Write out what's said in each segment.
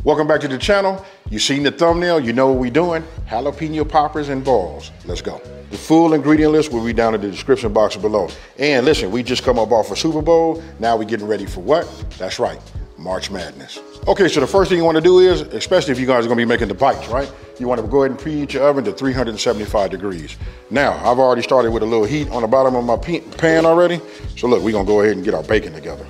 Welcome back to the channel. You seen the thumbnail, you know what we're doing. Jalapeno poppers and balls. Let's go. The full ingredient list will be down in the description box below. And listen, we just come up off a Super Bowl. Now we're getting ready for what? That's right, March Madness. Okay, so the first thing you want to do is, especially if you guys are going to be making the bites, right? You want to go ahead and preheat your oven to 375 degrees. Now, I've already started with a little heat on the bottom of my pan already. So look, we're going to go ahead and get our bacon together.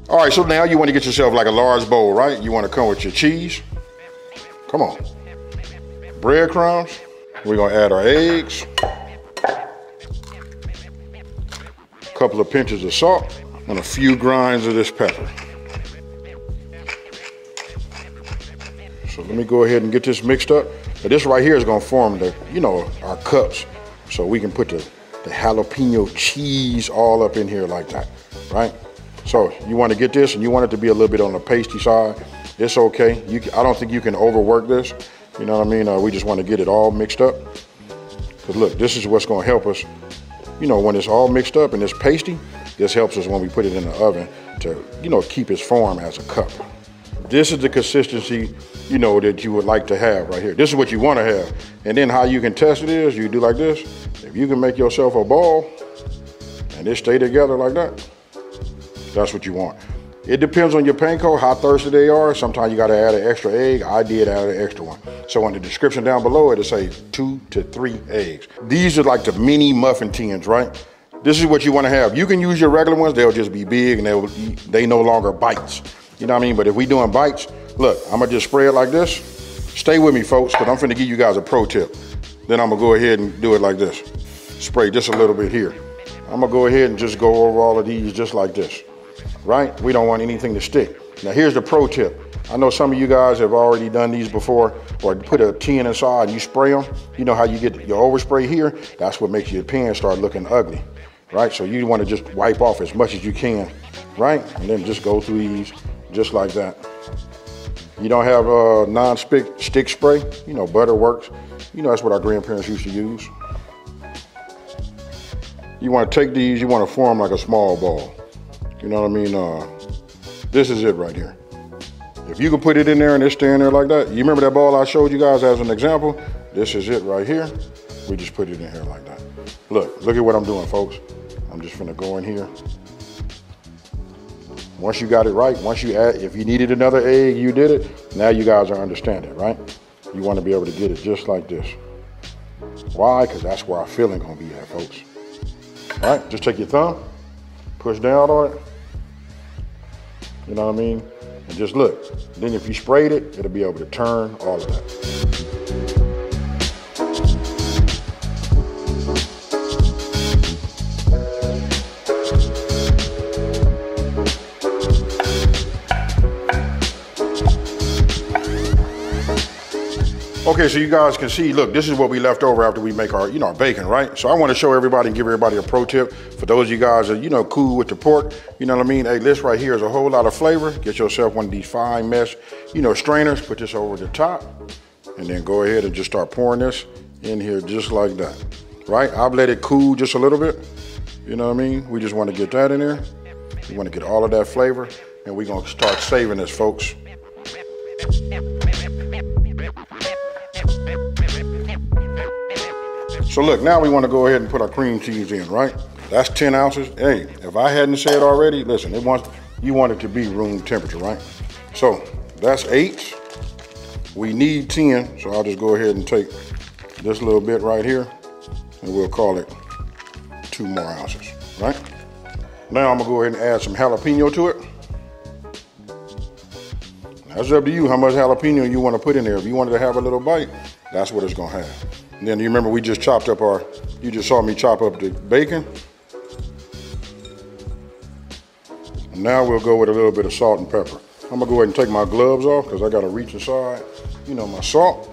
All right, so now you want to get yourself like a large bowl, right? You want to come with your cheese. Come on. Breadcrumbs. We're going to add our eggs. A couple of pinches of salt and a few grinds of this pepper. So let me go ahead and get this mixed up. But this right here is going to form the, our cups. So we can put the jalapeno cheese all up in here like that, right? So you want to get this and you want it to be a little bit on the pasty side. It's okay. I don't think you can overwork this. You know what I mean? We just want to get it all mixed up. Because look, this is what's going to help us. When it's all mixed up and it's pasty, this helps us when we put it in the oven to, keep its form as a cup. This is the consistency, that you would like to have right here. This is what you want to have. And then how you can test it is you do like this. If you can make yourself a ball and it stay together like that, that's what you want. It depends on your panko, how thirsty they are. Sometimes you got to add an extra egg. I did add an extra one. So in the description down below, it'll say 2 to 3 eggs. These are like the mini muffin tins, right? This is what you want to have. You can use your regular ones. They'll just be big and they no longer bites. You know what I mean? But if we doing bites, look, I'm gonna just spray it like this. Stay with me, folks, because I'm finna give you guys a pro tip. Then I'm gonna go ahead and do it like this. Spray just a little bit here. I'm gonna go ahead and just go over all of these just like this. Right? We don't want anything to stick. Now here's the pro tip. I know some of you guys have already done these before, or put a tin inside and you spray them. You know how you get your overspray here? That's what makes your pan start looking ugly, right? So you want to just wipe off as much as you can, right? And then just go through these just like that. You don't have a non-stick spray, butter works. That's what our grandparents used to use. You want to take these, you want to form like a small ball. You know what I mean? This is it right here. If you can put it in there and it's staying there like that, you remember that ball I showed you guys as an example? This is it right here. We just put it in here like that. Look at what I'm doing, folks. I'm just gonna go in here. Once you got it right, once you add, if you needed another egg, you did it. Now you guys are understanding, right? You want to be able to get it just like this. Why? Because that's where our filling gonna be at, folks. All right, just take your thumb, push down on it. You know what I mean? And just look. Then if you sprayed it, it'll be able to turn all of that. Okay, so you guys can see, look, this is what we left over after we make our, our bacon, right? So I want to show everybody and give everybody a pro tip. For those of you guys that, cool with the pork, you know what I mean? Hey, this right here is a whole lot of flavor. Get yourself one of these fine mesh, strainers. Put this over the top and then go ahead and just start pouring this in here just like that, right? I've let it cool just a little bit. You know what I mean? We just want to get that in there. We want to get all of that flavor and we're going to start saving this, folks. So look, now we want to go ahead and put our cream cheese in, right? That's 10 ounces. Hey, if I hadn't said already, listen, you want it to be room temperature, right? So that's 8. We need 10, so I'll just go ahead and take this little bit right here and we'll call it 2 more ounces, right? Now I'm gonna go ahead and add some jalapeno to it. That's up to you how much jalapeno you want to put in there. If you wanted to have a little bite, that's what it's gonna have. And then you remember we just chopped up you just saw me chop up the bacon. And now we'll go with a little bit of salt and pepper. I'm gonna go ahead and take my gloves off because I gotta reach inside, my salt.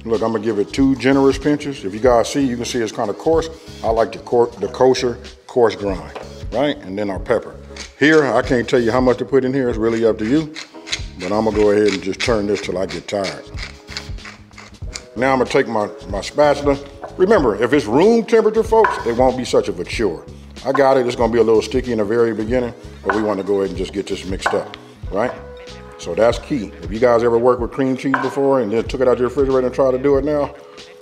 Look, I'm gonna give it 2 generous pinches. If you guys see, you can see it's kind of coarse. I like the kosher coarse grind, right? And then our pepper. Here, I can't tell you how much to put in here. It's really up to you. But I'm gonna go ahead and just turn this till I get tired. Now I'm gonna take my spatula. Remember, if it's room temperature, folks, it won't be such of a chore. I got it, it's gonna be a little sticky in the very beginning, but we wanna go ahead and just get this mixed up, right? So that's key. If you guys ever worked with cream cheese before and then took it out your refrigerator and tried to do it now,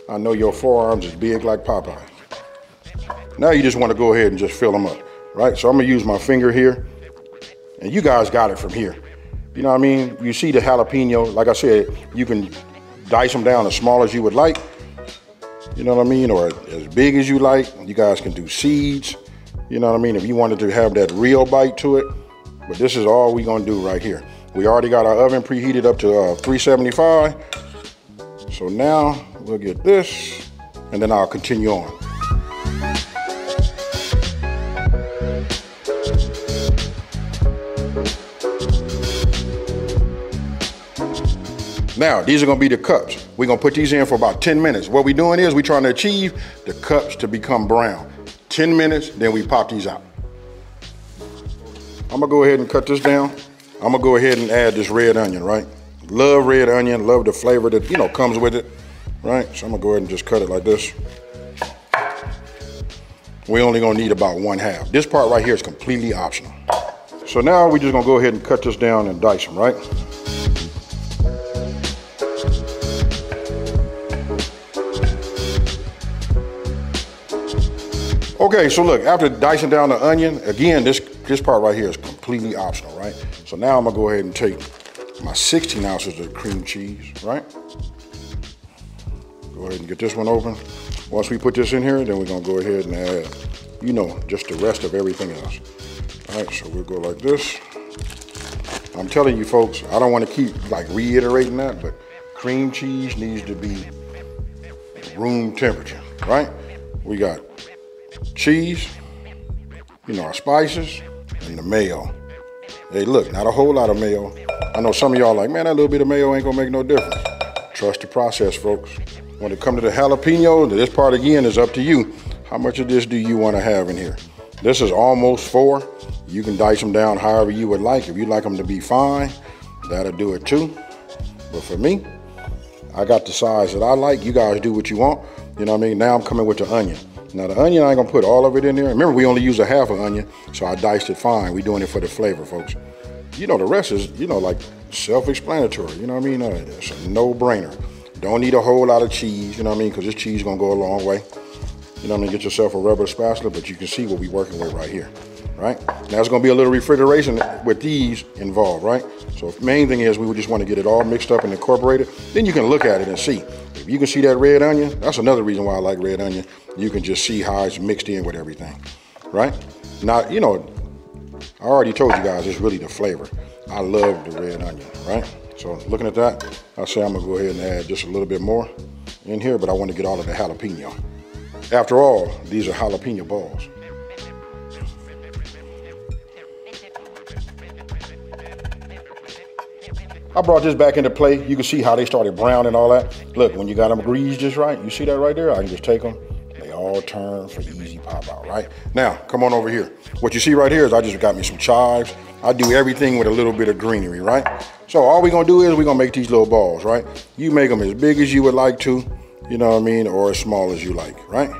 I know your forearms is big like Popeye. Now you just wanna go ahead and just fill them up, right? So I'm gonna use my finger here, and you guys got it from here. You know what I mean? You see the jalapeno, like I said, you can dice them down as small as you would like, you know what I mean, or as big as you like. You guys can do seeds, you know what I mean, if you wanted to have that real bite to it. But this is all we're gonna do right here. We already got our oven preheated up to 375. So now we'll get this, and then I'll continue on. Now, these are gonna be the cups. We're gonna put these in for about 10 minutes. What we're doing is we're trying to achieve the cups to become brown. 10 minutes, then we pop these out. I'm gonna go ahead and cut this down. I'm gonna go ahead and add this red onion, right? Love red onion, love the flavor that, you know, comes with it, right? So I'm gonna go ahead and just cut it like this. We're only gonna need about 1/2. This part right here is completely optional. So now we're just gonna go ahead and cut this down and dice them, right? Okay, so look, after dicing down the onion, again, this part right here is completely optional, right? So now I'm gonna go ahead and take my 16 ounces of cream cheese, right? Go ahead and get this one open. Once we put this in here, then we're gonna go ahead and add, you know, just the rest of everything else. All right, so we'll go like this. I'm telling you folks, I don't wanna keep like reiterating that, but cream cheese needs to be room temperature, right? We got cheese, you know, our spices, and the mayo. Hey, look, not a whole lot of mayo. I know some of y'all like, man, that little bit of mayo ain't gonna make no difference. Trust the process, folks. When it comes to the jalapeno, this part again is up to you. How much of this do you want to have in here? This is almost 4. You can dice them down however you would like. If you like them to be fine, that'll do it too. But for me, I got the size that I like. You guys do what you want. You know what I mean? Now I'm coming with the onion. Now the onion, I ain't gonna put all of it in there. Remember, we only use a 1/2 onion, so I diced it fine. We doing it for the flavor, folks. You know, the rest is, you know, like self-explanatory. You know what I mean? It's a no-brainer. Don't need a whole lot of cheese, you know what I mean? Because this cheese is gonna go a long way. You know what I mean? Get yourself a rubber spatula, but you can see what we're working with right here, right? Now it's gonna be a little refrigeration with these involved, right? So the main thing is we would just wanna get it all mixed up and incorporated. Then you can look at it and see. If you can see that red onion, that's another reason why I like red onion. You can just see how it's mixed in with everything, right? Now, you know, I already told you guys, it's really the flavor. I love the red onion, right? So looking at that, I say I'm gonna go ahead and add just a little bit more in here, but I want to get all of the jalapeno. After all, these are jalapeno balls. I brought this back into play. You can see how they started brown and all that. Look, when you got them greased just right, you see that right there? I can just take them. They all turn for easy pop out, right? Now, come on over here. What you see right here is I just got me some chives. I do everything with a little bit of greenery, right? So all we're gonna do is we're gonna make these little balls, right? You make them as big as you would like to, you know what I mean, or as small as you like, right?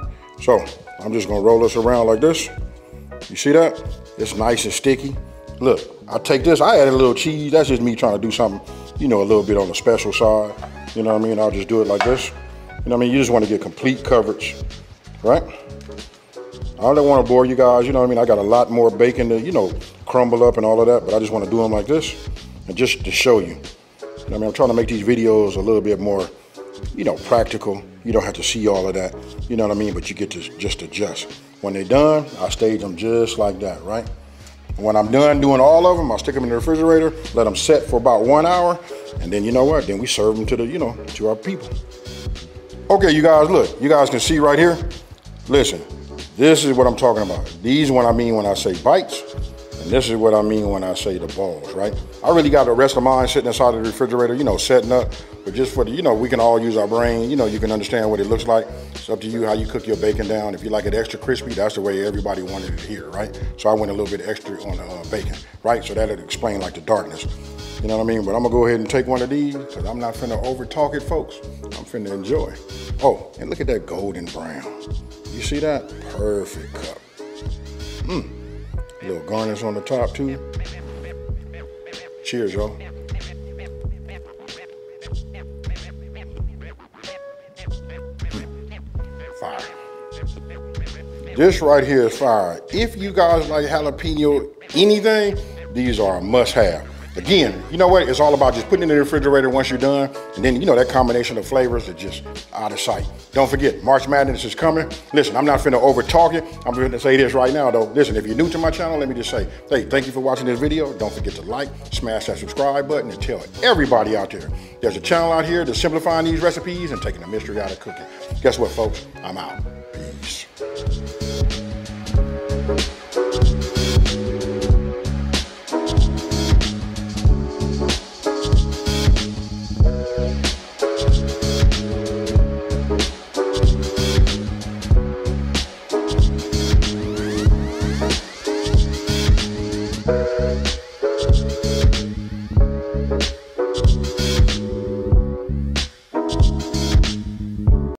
So I'm just gonna roll this around like this. You see that? It's nice and sticky. Look, I take this, I added a little cheese. That's just me trying to do something, you know, a little bit on the special side. You know what I mean? I'll just do it like this. You know what I mean? You just want to get complete coverage, right? I don't want to bore you guys, you know what I mean? I got a lot more bacon to, you know, crumble up and all of that, but I just want to do them like this and just to show you. You know what I mean? I'm trying to make these videos a little bit more, you know, practical. You don't have to see all of that, you know what I mean? But you get to just adjust. When they're done, I stage them just like that, right? When I'm done doing all of them, I'll stick them in the refrigerator, let them set for about 1 hour, and then you know what? Then we serve them to the, you know, to our people. Okay, you guys, look, you guys can see right here. Listen, this is what I'm talking about. These what I mean when I say bites. And this is what I mean when I say the balls, right? I really got the rest of mine sitting inside of the refrigerator, you know, setting up. But just for the, you know, we can all use our brain. You know, you can understand what it looks like. It's up to you how you cook your bacon down. If you like it extra crispy, that's the way everybody wanted it here, right? So I went a little bit extra on the bacon, right? So that'll explain like the darkness. You know what I mean? But I'm gonna go ahead and take one of these because I'm not finna over talk it, folks. I'm finna enjoy. Oh, and look at that golden brown. You see that? Perfect cup. A little garnish on the top too. Cheers, y'all. Fire. This right here is fire. If you guys like jalapeno anything, these are a must-have. Again, you know what? It's all about just putting it in the refrigerator once you're done. And then, you know, that combination of flavors are just out of sight. Don't forget, March Madness is coming. Listen, I'm not finna over talk it. I'm gonna say this right now though. Listen, if you're new to my channel, let me just say, hey, thank you for watching this video. Don't forget to like, smash that subscribe button, and tell everybody out there, there's a channel out here that's simplifying these recipes and taking the mystery out of cooking. Guess what, folks? I'm out. Peace.